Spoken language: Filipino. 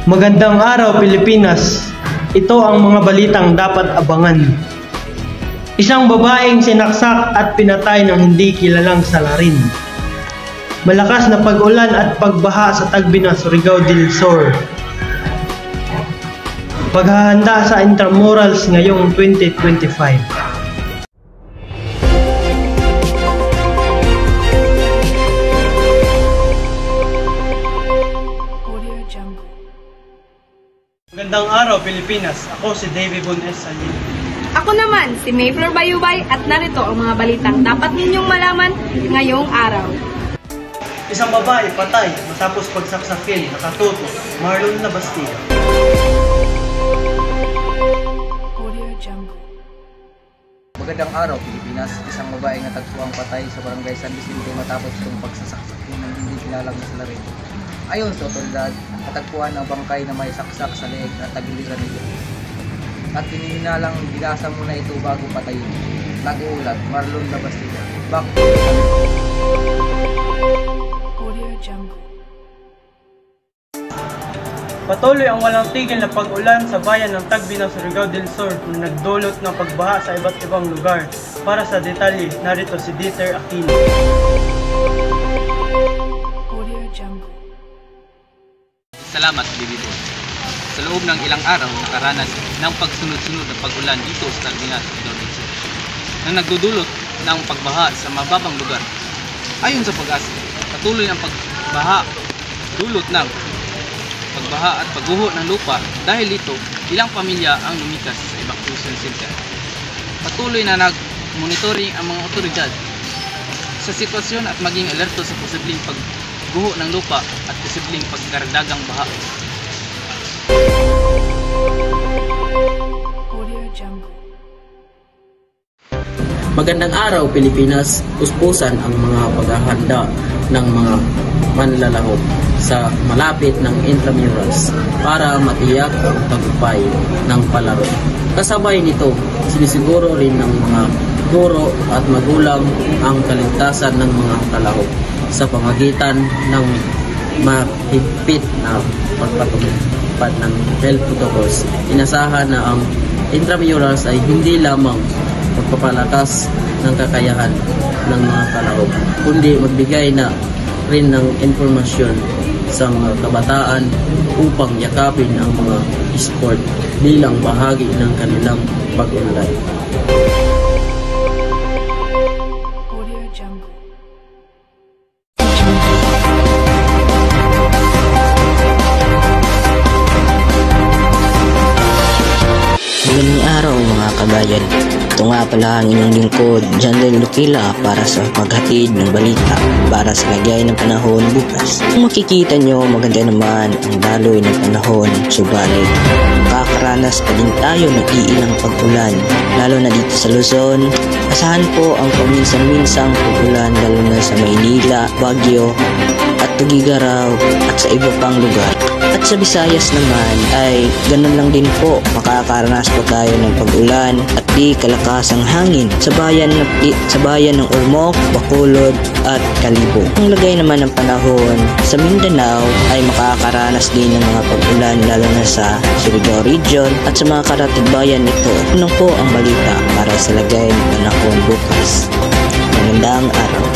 Magandang araw, Pilipinas. Ito ang mga balitang dapat abangan. Isang babaeng sinaksak at pinatay ng hindi kilalang salarin. Malakas na pag-ulan at pagbaha sa Tagbinas, Surigao del Sur. Paghahanda sa intramurals ngayong 2025. Magandang araw, Pilipinas. Ako si Davy Bones Salin. Ako naman, si Mayflower Bayubay at narito ang mga balitang dapat ninyong malaman ngayong araw. Isang babae patay matapos pagsaksakin, nakatuto, Marlon Labastida. Magandang araw, Pilipinas. Isang babaeng natagpuang patay sa barangay San Vicente matapos itong pagsasaksakin ng hindi kilalang salarin. Ayon sa otoridad, natagpuan ang bangkay na may saksak sa leeg at tagiliran nito. At pininalang bigasan muna ito bago patayin. Nag-uulat, Marlon Labastida. Back to Patuloy ang walang tigil na pag-ulan sa bayan ng Tagbinas, Surigao del Sur na nagdulot ng pagbaha sa iba't ibang lugar. Para sa detalye, narito si Dieter Aquino. Salamat, Baby Boy. Sa loob ng ilang araw, nakaranas ng pagsunod-sunod na pag-ulan dito sa Tagbinas, Surigao del Sur na nagdudulot ng pagbaha sa mababang lugar. Ayon sa Pag-asa, patuloy ang pagbaha dulot ng pagbaha at pagguho ng lupa. Dahil dito, ilang pamilya ang lumikas sa evacuation center. Patuloy na nag-monitoring ang mga otoridad sa sitwasyon at maging alerto sa posibleng pagguho ng lupa at posibleng pagkaragdagang baha. Magandang araw, Pilipinas. Puspusan ang mga paghahanda ng mga manlalahok sa malapit ng intramurals para matiyak ang tagumpay ng palaro. Kasabay nito, sinisiguro rin ng mga guro at magulang ang kaligtasan ng mga kalahok sa pamagitan ng mahigpit na pagpatupad ng health protocols. Inasahan na ang intramurals ay hindi lamang magpapalakas ng kakayahan ng mga kalahok, kundi magbigay na rin ng informasyon sa mga kabataan upang yakapin ang mga sport bilang bahagi ng kanilang pag-unlad. Magandang araw mga kabayan. Ito nga pala ang inyong lingkod, John Del Luquila, para sa paghatid ng balita para sa lagay ng panahon bukas. Kung makikita nyo, maganda naman ang daloy ng panahon, subalit makakaranas pa din tayo ng iilang pag-ulan, lalo na dito sa Luzon. Asahan po ang paminsan-minsang pag-ulan lalo na sa Maynila, Baguio at Tugigaraw at sa iba pang lugar. At sa Visayas naman ay ganun lang din po, makakaranas po tayo ng pag-ulan at di kalakasang hangin sa bayan ng Ormoc, Bacolod at Kalibo. Ang lagay naman ng panahon sa Mindanao ay makakaranas din ng mga pag-ulan lalo na sa Surigao Region at sa mga karatig bayan nito. Unang po ang balita para sa lagay ng panahon bukas. Magandang araw.